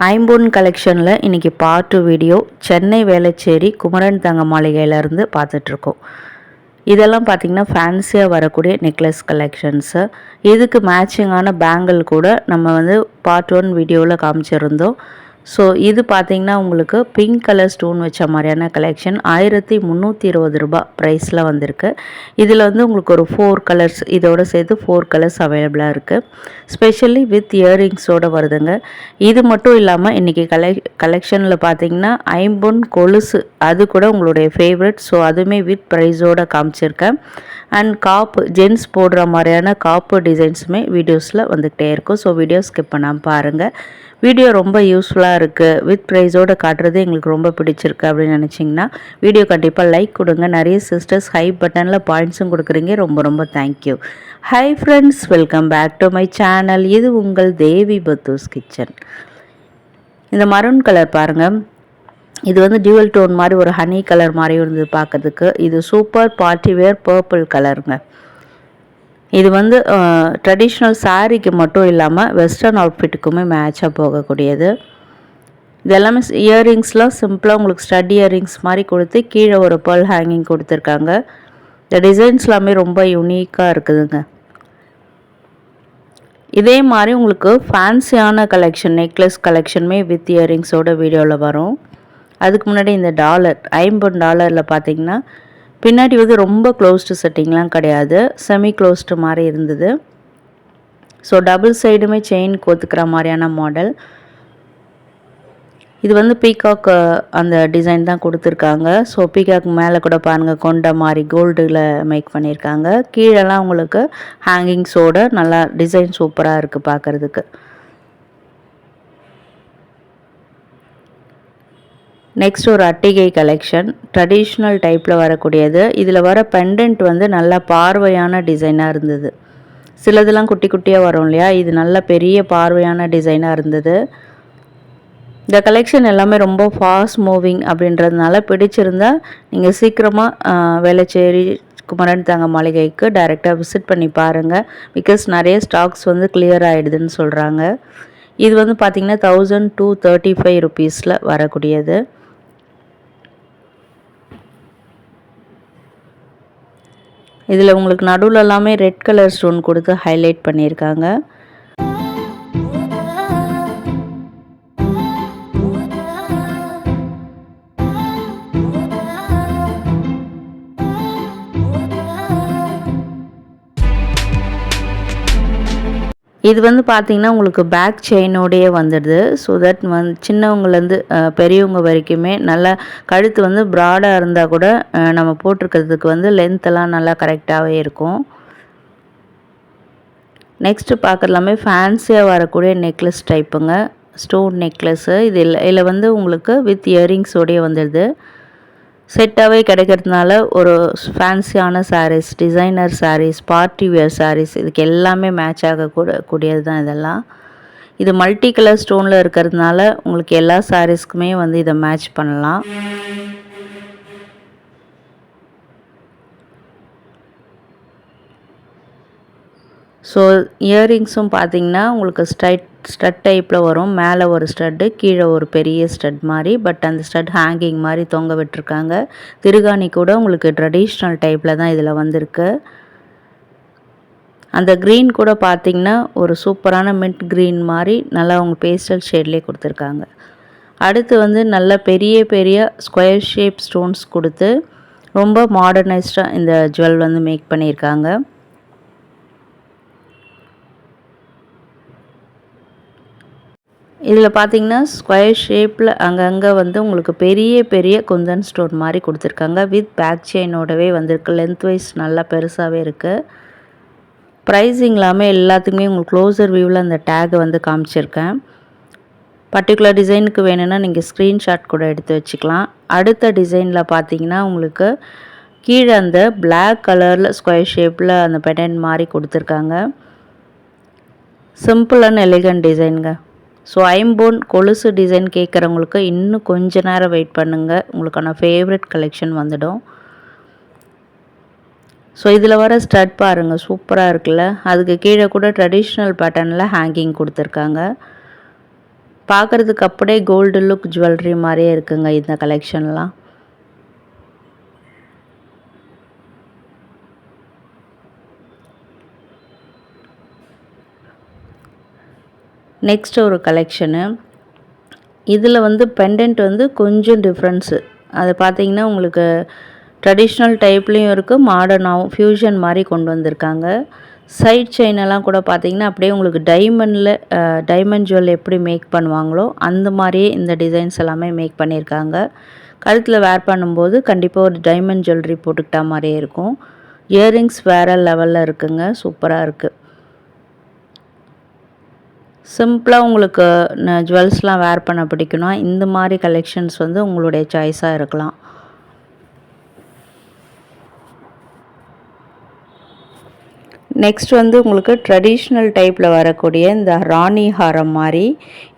ஐம்பொன் கலெக்ஷனில் இன்றைக்கி பார்ட் 2 வீடியோ சென்னை வேளச்சேரி குமரன் தங்க மாளிகையிலேருந்து பார்த்துட்ருக்கோம். இதெல்லாம் பார்த்திங்கன்னா ஃபேன்சியாக வரக்கூடிய நெக்லஸ் கலெக்ஷன்ஸு. இதுக்கு மேட்சிங்கான பேங்கிள் கூட நம்ம பார்ட் 1 வீடியோவில் காமிச்சிருந்தோம். ஸோ இது பார்த்திங்கன்னா உங்களுக்கு பிங்க் கலர் ஸ்டோன் வச்ச மாதிரியான கலெக்ஷன் 1320 ரூபா ப்ரைஸில் வந்திருக்கு. இதில் உங்களுக்கு ஒரு 4 கலர்ஸ் இதோடு சேர்த்து 4 கலர்ஸ் அவைலபிளாக இருக்குது. ஸ்பெஷலி வித் இயரிங்ஸோடு வருதுங்க. இது மட்டும் இல்லாமல் இன்றைக்கி கலெக்ஷனில் பார்த்திங்கன்னா ஐம்பொன் கொலுசு அது கூட உங்களுடைய ஃபேவரட். ஸோ அதுவுமே வித் ப்ரைஸோடு காமிச்சிருக்கேன். அண்ட் காப்பு ஜென்ஸ் போடுற மாதிரியான காப்பு டிசைன்ஸுமே வீடியோஸில் வந்துக்கிட்டே இருக்கும். ஸோ வீடியோ ஸ்கிப் பண்ணாமல் பாருங்கள். வீடியோ ரொம்ப யூஸ்ஃபுல்லாக இருக்குது, வித் ப்ரைஸோடு காட்டுறது எங்களுக்கு ரொம்ப பிடிச்சிருக்கு அப்படின்னு நினச்சிங்கன்னா வீடியோ கண்டிப்பாக லைக் கொடுங்க. நிறைய சிஸ்டர்ஸ் ஹை பட்டனில் பாயிண்ட்ஸும் கொடுக்குறீங்க, ரொம்ப ரொம்ப thank you. Hi friends, welcome back to my channel. இது உங்கள் தேவி பத்தூஸ் கிச்சன். இந்த மரூன் கலர் பாருங்கள், இது டியூவல் டோன் மாதிரி ஒரு ஹனி கலர் மாதிரி இருந்தது பார்க்கறதுக்கு. இது சூப்பர் பார்ட்டி வேர் பர்பிள் கலருங்க. இது ட்ரெடிஷ்னல் சாரீக்கு மட்டும் இல்லாமல் வெஸ்டர்ன் அவுட்ஃபிட்டுக்குமே மேட்சாக போகக்கூடியது. இது எல்லாமே இயரிங்ஸ்லாம் சிம்பிளாக உங்களுக்கு ஸ்டட் இயரிங்ஸ் மாதிரி கொடுத்து கீழே ஒரு பேர்ல் ஹேங்கிங் கொடுத்துருக்காங்க. இந்த டிசைன்ஸ் எல்லாமே ரொம்ப யூனிக்காக இருக்குதுங்க. இதே மாதிரி உங்களுக்கு ஃபேன்சியான கலெக்ஷன் நெக்லஸ் கலெக்ஷனுமே வித் இயரிங்ஸோட வீடியோவில் வரும். அதுக்கு முன்னாடி இந்த டாலர் $50 பார்த்திங்கன்னா பின்னாடி ரொம்ப க்ளோஸ்டு செட்டிங்லாம் கிடையாது, செமி க்ளோஸ்டு மாதிரி இருந்தது. ஸோ டபுள் சைடுமே செயின் கோத்துக்கிற மாதிரியான மாடல். இது பீகாக் அந்த டிசைன் தான் கொடுத்துருக்காங்க. ஸோ பீகாக் மேலே கூட பாருங்கள் கொண்ட மாதிரி கோல்டில் மேக் பண்ணியிருக்காங்க. கீழெல்லாம் உங்களுக்கு ஹேங்கிங்ஸோடு நல்லா டிசைன் சூப்பராக இருக்குது பார்க்குறதுக்கு. நெக்ஸ்ட் ஒரு அட்டிகை கலெக்ஷன் ட்ரெடிஷ்னல் டைப்பில் வரக்கூடியது. இதில் வர பெண்டன்ட் நல்லா பார்வையான டிசைனாக இருந்தது. சிலதெல்லாம் குட்டி குட்டியாக வரும் இல்லையா, இது நல்ல பெரிய பார்வையான டிசைனாக இருந்தது. இந்த கலெக்ஷன் எல்லாமே ரொம்ப ஃபாஸ்ட் மூவிங் அப்படின்றதுனால பிடிச்சிருந்தா நீங்கள் சீக்கிரமாக வேளச்சேரி குமரன் தங்க மாளிகைக்கு டைரெக்டாக விசிட் பண்ணி பாருங்கள். பிகாஸ் நிறைய ஸ்டாக்ஸ் கிளியர் ஆகிடுதுன்னு சொல்கிறாங்க. இது பார்த்திங்கன்னா 1235 ருபீஸில் வரக்கூடியது. இதில் உங்களுக்கு நடுவில் எல்லாமே ரெட் கலர் ஸ்டோன் கொடுத்து ஹைலைட் பண்ணியிருக்காங்க. இது பார்த்திங்கன்னா உங்களுக்கு பேக் செயினோடையே வந்துடுது. ஸோ தட் சின்னவங்கலேருந்து பெரியவங்க வரைக்குமே நல்லா கழுத்து ப்ராடாக இருந்தால் கூட நம்ம போட்டிருக்கிறதுக்கு லென்த்தெல்லாம் நல்லா கரெக்டாகவே இருக்கும். நெக்ஸ்ட்டு பார்க்குறலாமே ஃபேன்சியாக வரக்கூடிய நெக்லஸ் டைப்புங்க, ஸ்டோன் நெக்லஸ்ஸு. இதில் உங்களுக்கு வித் இயரிங்ஸோடையே வந்துடுது. செட்டாகவே கிடைக்கிறதுனால ஒரு ஃபேன்சியான saris, designer saris, party wear saris இதுக்கு எல்லாமே மேட்ச் ஆகக்கூடியது தான் இதெல்லாம். இது மல்டி கலர் ஸ்டோனில் இருக்கிறதுனால உங்களுக்கு எல்லா சாரீஸ்க்குமே இதை மேட்ச் பண்ணலாம். ஸோ இயரிங்ஸும் பார்த்திங்கன்னா உங்களுக்கு ஸ்டட் டைப்பில் வரும். மேலே ஒரு ஸ்டட்டு, கீழே ஒரு பெரிய ஸ்டட் மாதிரி, பட் அந்த ஸ்டட் ஹேங்கிங் மாதிரி தொங்க விட்டுருக்காங்க. திருகாணி கூட உங்களுக்கு ட்ரெடிஷ்னல் டைப்பில் தான் இதில் வந்திருக்கு. அந்த க்ரீன் கூட பார்த்திங்கன்னா ஒரு சூப்பரான மின்ட் க்ரீன் மாதிரி நல்லா அவங்க பேஸ்டல் ஷேட்லேயே கொடுத்துருக்காங்க. அடுத்து நல்ல பெரிய பெரிய ஸ்கொயர் ஷேப் ஸ்டோன்ஸ் கொடுத்து ரொம்ப மாடர்னைஸ்டாக இந்த ஜுவல் மேக் பண்ணியிருக்காங்க. இதில் பார்த்திங்கன்னா ஸ்கொயர் ஷேப்பில் அங்கங்கே உங்களுக்கு பெரிய பெரிய குந்தன் ஸ்டோன் மாதிரி கொடுத்துருக்காங்க. வித் பேக் செயினோடவே வந்திருக்கு. லென்த் வைஸ் நல்லா பெருசாகவே இருக்குது. ப்ரைஸிங் இல்லாமல் எல்லாத்துக்குமே உங்களுக்கு க்ளோசர் வியூவில் அந்த டேகை காமிச்சிருக்கேன். பர்டிகுலர் டிசைனுக்கு வேணும்னா நீங்கள் ஸ்க்ரீன்ஷாட் கூட எடுத்து வச்சுக்கலாம். அடுத்த டிசைனில் பார்த்திங்கன்னா உங்களுக்கு கீழே அந்த பிளாக் கலரில் ஸ்கொயர் ஷேப்பில் அந்த பெண்டன்ட் மாதிரி கொடுத்துருக்காங்க. சிம்பிள் அண்ட் எலிகண்ட் டிசைனுங்க. ஸோ ஐம்பொன் கொலுசு டிசைன் கேட்குறவங்களுக்கு இன்னும் கொஞ்ச நேரம் வெயிட் பண்ணுங்கள், உங்களுக்கான ஃபேவரட் கலெக்ஷன் வந்துடும். ஸோ இதில் வர ஸ்டட் பாருங்கள், சூப்பராக இருக்குல்ல. அதுக்கு கீழே கூட ட்ரெடிஷ்னல் பேட்டர்னில் ஹேங்கிங் கொடுத்துருக்காங்க. பார்க்குறதுக்கு அப்படியே கோல்டு லுக் ஜுவல்லரி மாதிரியே இருக்குங்க இந்த கலெக்ஷன்லாம். நெக்ஸ்ட் ஒரு கலெக்ஷனு. இதில் வந்து பெண்டன்ட் வந்து கொஞ்சம் டிஃப்ரென்ஸு. அது பார்த்தீங்கன்னா உங்களுக்கு ட்ரெடிஷ்னல் டைப்லேயும் இருக்குது, மாடர்னாகவும் ஃப்யூஷன் மாதிரி கொண்டு வந்திருக்காங்க. சைட் செயினெல்லாம் கூட பார்த்தீங்கன்னா அப்படியே உங்களுக்கு டைமண்ட் ஜுவல் எப்படி மேக் பண்ணுவாங்களோ அந்த மாதிரியே இந்த டிசைன்ஸ் எல்லாமே மேக் பண்ணியிருக்காங்க. கழுத்தில் வேர் பண்ணும்போது கண்டிப்பாக ஒரு டைமண்ட் ஜுவல்லரி போட்டுக்கிட்டா மாதிரியே இருக்கும். இயரிங்ஸ் வேறு லெவலில் இருக்குங்க, சூப்பராக இருக்குது. சிம்பிளாக உங்களுக்கு ஜுவல்ஸ்லாம் வேர் பண்ண பிடிக்கும்னா இந்த மாதிரி கலெக்ஷன்ஸ் வந்து உங்களுடைய சாய்ஸாக இருக்கலாம். நெக்ஸ்ட் வந்து உங்களுக்கு ட்ரெடிஷ்னல் டைப்பில் வரக்கூடிய இந்த ராணி ஹாரம் மாதிரி,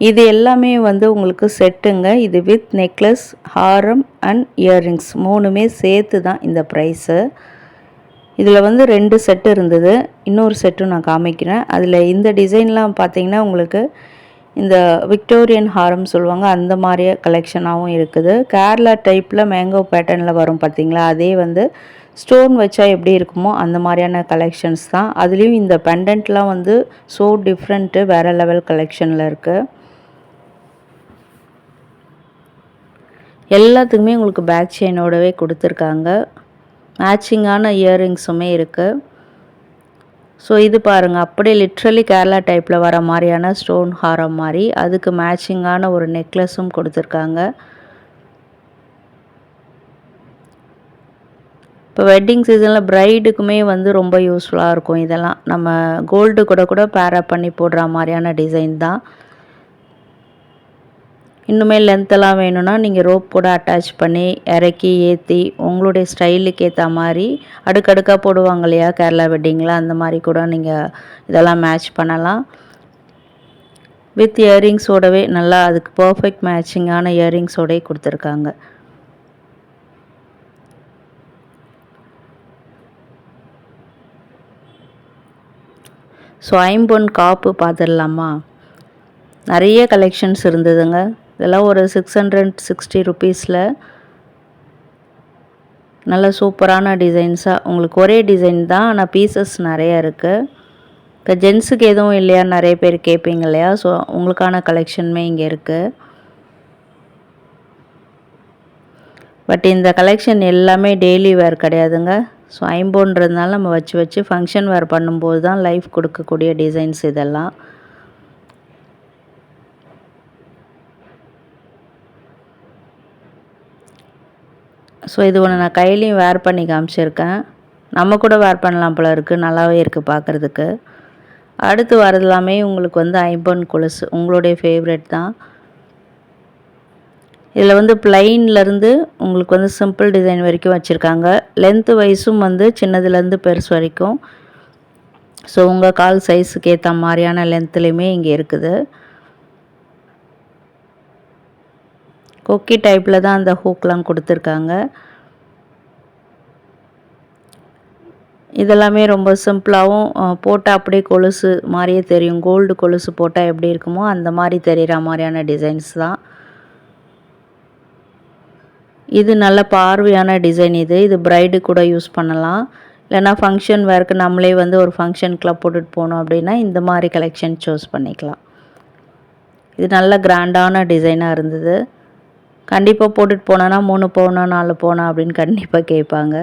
இது எல்லாமே வந்து உங்களுக்கு செட்டுங்க. இது with necklace, Haram and earrings 3மே சேர்த்து தான் இந்த ப்ரைஸு. இதில் வந்து 2 செட்டு இருந்தது, இன்னொரு செட்டும் நான் காமிக்கிறேன். அதில் இந்த டிசைன்லாம் பார்த்தீங்கன்னா உங்களுக்கு இந்த விக்டோரியன் ஹாரம் சொல்லுவாங்க, அந்த மாதிரியே கலெக்ஷனாகவும் இருக்குது. கேரளா டைப்பில் மேங்கோ பேட்டர்னில் வரும் பார்த்தீங்களா, அதே வந்து ஸ்டோன் வச்சா எப்படி இருக்குமோ அந்த மாதிரியான கலெக்ஷன்ஸ் தான். அதுலேயும் இந்த பெண்டன்ட்லாம் வந்து ஸோ டிஃப்ரெண்ட்டு, வேறு லெவல் கலெக்ஷனில் இருக்குது. எல்லாத்துக்குமே உங்களுக்கு பேக் செயினோடவே கொடுத்துருக்காங்க. மேட்சிங்கான இயரிங்ஸுமே இருக்குது. ஸோ இது பாருங்கள், அப்படியே லிட்ரலி கேரளா டைப்பில் வர மாதிரியான ஸ்டோன் ஹாரம் மாதிரி, அதுக்கு மேட்சிங்கான ஒரு நெக்லஸும் கொடுத்துருக்காங்க. இப்போ வெட்டிங் சீசனில் ப்ரைடுக்குமே வந்து ரொம்ப யூஸ்ஃபுல்லாக இருக்கும். இதெல்லாம் நம்ம கோல்டு கூட பேரப் பண்ணி போடுற மாதிரியான டிசைன் தான். இன்னுமே லென்த்தெல்லாம் வேணும்னா நீங்கள் ரோப் கூட அட்டாச் பண்ணி இறக்கி ஏற்றி உங்களுடைய ஸ்டைலுக்கு ஏற்ற மாதிரி அடுக்கடுக்காக போடுவாங்க இல்லையா கேரளா வெட்டிங்கில், அந்த மாதிரி கூட நீங்கள் இதெல்லாம் மேட்ச் பண்ணலாம். வித் இயரிங்ஸோடவே நல்லா அதுக்கு பர்ஃபெக்ட் மேட்சிங்கான இயரிங்ஸோடவே கொடுத்துருக்காங்க. ஸோ ஐம்பொன் காப்பு பார்த்துடலாமா? நிறைய கலெக்ஷன்ஸ் இருந்ததுங்க. இதெல்லாம் ஒரு 660 ருபீஸில் நல்ல சூப்பரான டிசைன்ஸாக உங்களுக்கு ஒரே டிசைன் தான், ஆனால் பீசஸ் நிறையா இருக்குது. இப்போ ஜென்ஸுக்கு எதுவும் இல்லையா நிறைய பேர் கேட்பீங்க இல்லையா, ஸோ உங்களுக்கான கலெக்ஷனுமே இங்கே இருக்குது. பட் இந்த கலெக்ஷன் எல்லாமே டெய்லி வேர் கிடையாதுங்க. ஸோ ஐம்பொன்றதுனால நம்ம வச்சு ஃபங்க்ஷன் வேர் பண்ணும்போது தான் லைஃப் கொடுக்கக்கூடிய டிசைன்ஸ் இதெல்லாம். ஸோ இது ஒன்று நான் கையிலையும் வேர் பண்ணி காமிச்சிருக்கேன். நம்ம கூட வேர் பண்ணலாம் போல இருக்குது, நல்லாவே இருக்குது பார்க்குறதுக்கு. அடுத்து வரதெல்லாமே உங்களுக்கு வந்து ஐம்பொன் கொலுசு, உங்களுடைய ஃபேவரெட் தான். இதில் வந்து பிளைன்லேருந்து உங்களுக்கு வந்து சிம்பிள் டிசைன் வரைக்கும் வச்சுருக்காங்க. லென்த்து வைஸும் வந்து சின்னதுலேருந்து பெருசு வரைக்கும். ஸோ உங்கள் கால் சைஸுக்கு ஏற்ற மாதிரியான லென்த்துலேயுமே இங்கே இருக்குது. கொக்கி டைப்பில் தான் அந்த ஹூக்லாம் கொடுத்துருக்காங்க. இதெல்லாமே ரொம்ப சிம்பிளாகவும் போட்டால் அப்படியே கொலுசு மாதிரியே தெரியும். கோல்டு கொலுசு போட்டால் எப்படி இருக்குமோ அந்த மாதிரி தெரிகிற மாதிரியான டிசைன்ஸ் தான். இது நல்ல பார்வையான டிசைன். இது பிரைடு கூட யூஸ் பண்ணலாம், இல்லைனா ஃபங்க்ஷன் வேர்க்கு நம்மளே வந்து ஒரு ஃபங்க்ஷனுக்குலாம் போட்டுட்டு போனோம் அப்படின்னா இந்த மாதிரி கலெக்ஷன் சூஸ் பண்ணிக்கலாம். இது நல்ல கிராண்டான டிசைனாக இருந்தது. கண்டிப்பாக போட்டுட்டு போனோன்னா 3 பவுனா 4 பவுனா அப்படின்னு கண்டிப்பாக கேட்பாங்க.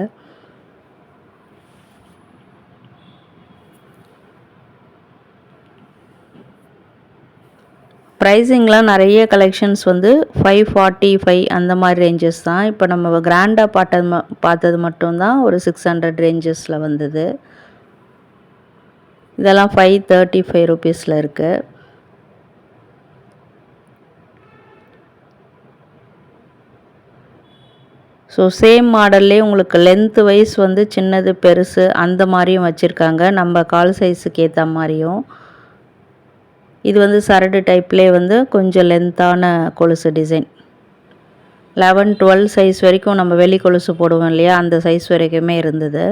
ப்ரைஸிங்லாம் நிறைய கலெக்ஷன்ஸ் வந்து 545 அந்த மாதிரி ரேஞ்சஸ் தான். இப்போ நம்ம கிராண்டாக பார்த்தது மட்டும்தான் ஒரு 600 ரேஞ்சஸில் வந்தது. இதெல்லாம் 535 ருபீஸில் இருக்குது. ஸோ சேம் மாடல்லே உங்களுக்கு லென்த்து வைஸ் வந்து சின்னது பெருசு அந்த மாதிரியும் வச்சுருக்காங்க, நம்ம கால் சைஸுக்கு ஏற்ற மாதிரியும். இது வந்து சரடு டைப்லேயே வந்து கொஞ்சம் லென்த்தான கொலுசு டிசைன். 11-12 சைஸ் வரைக்கும் நம்ம வெளி கொலுசு போடுவோம் இல்லையா, அந்த சைஸ் வரைக்குமே இருந்தது.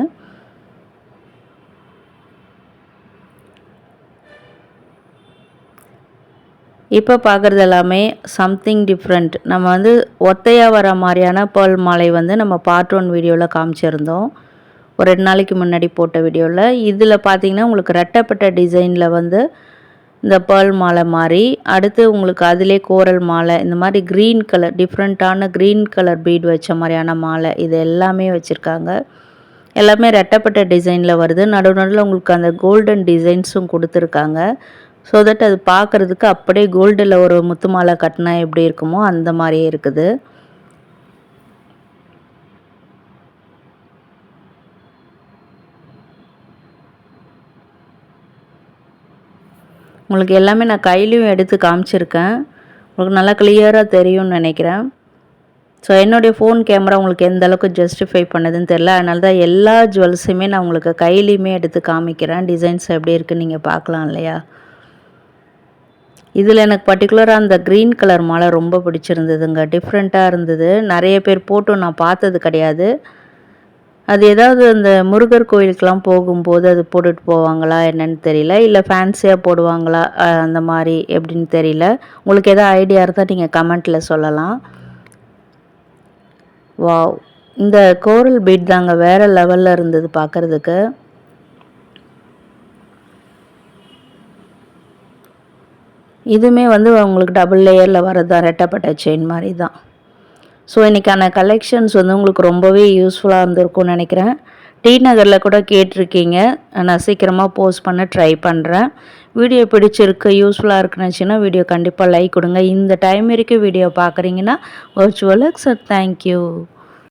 இப்போ பார்க்குறது எல்லாமே சம்திங் டிஃப்ரெண்ட். நம்ம வந்து ஒத்தையாக வர மாதிரியான பேர்ல் மாலை வந்து நம்ம பார்ட் 1 வீடியோவில் காமிச்சிருந்தோம். ஒரு 2 நாளைக்கு முன்னாடி போட்ட வீடியோவில். இதில் பார்த்தீங்கன்னா உங்களுக்கு ரெட்டப்பட்ட டிசைனில் வந்து இந்த பேர்ல் மாலை மாதிரி, அடுத்து உங்களுக்கு அதிலே கோரல் மாலை, இந்த மாதிரி க்ரீன் கலர் டிஃப்ரெண்ட்டான க்ரீன் கலர் பீட் வச்ச மாதிரியான மாலை, இது எல்லாமே வச்சுருக்காங்க. எல்லாமே ரெட்டப்பட்ட டிசைனில் வருது. நடுவில் உங்களுக்கு அந்த கோல்டன் டிசைன்ஸும் கொடுத்துருக்காங்க. ஸோ தட் அது பார்க்குறதுக்கு அப்படியே கோல்டில் ஒரு முத்து மாலை கட்டினா எப்படி இருக்குமோ அந்த மாதிரியே இருக்குது. உங்களுக்கு எல்லாமே நான் கையிலையும் எடுத்து காமிச்சிருக்கேன். உங்களுக்கு நல்லா கிளியராக தெரியும்னு நினைக்கிறேன். ஸோ என்னுடைய ஃபோன் கேமரா உங்களுக்கு எந்த அளவுக்கு ஜஸ்டிஃபை பண்ணுதுன்னு தெரில. அதனால தான் எல்லா ஜுவல்ஸுமே நான் உங்களுக்கு கையிலையுமே எடுத்து காமிக்கிறேன். டிசைன்ஸ் எப்படி இருக்குன்னு நீங்கள் பார்க்கலாம் இல்லையா. இதில் எனக்கு பர்டிகுலராக அந்த க்ரீன் கலர் மாலை ரொம்ப பிடிச்சிருந்ததுங்க. டிஃப்ரெண்ட்டாக இருந்தது. நிறைய பேர் போட்டும் நான் பார்த்தது கிடையாது. அது ஏதாவது அந்த முருகர் கோயிலுக்கெலாம் போகும்போது அது போட்டுட்டு போவாங்களா என்னன்னு தெரியல. இல்லை ஃபேன்சியாக போடுவாங்களா அந்த மாதிரி எப்படின்னு தெரியல. உங்களுக்கு எதாவது ஐடியா இருந்தால் நீங்கள் கமெண்ட்டில் சொல்லலாம். வாவ்! இந்த கோரல் பீட் தாங்க வேறு லெவலில் இருந்தது பார்க்குறதுக்கு. இதுவுமே வந்து உங்களுக்கு டபுள் லேயரில் வரது தான், ரெட்டப்பட்ட செயின் மாதிரி தான். ஸோ இன்றைக்கான கலெக்ஷன்ஸ் வந்து உங்களுக்கு ரொம்பவே யூஸ்ஃபுல்லாக இருந்திருக்கும்னு நினைக்கிறேன். டி நகரில் கூட கேட்டிருக்கீங்க. நான் சீக்கிரமாக போஸ்ட் பண்ண ட்ரை பண்ணுறேன். வீடியோ பிடிச்சிருக்கு, யூஸ்ஃபுல்லாக இருக்குன்னு வீடியோ கண்டிப்பாக லைக் கொடுங்க. இந்த டைம் வரைக்கும் வீடியோ பார்க்குறீங்கன்னா வர்ச்சுவல் தேங்க்யூ.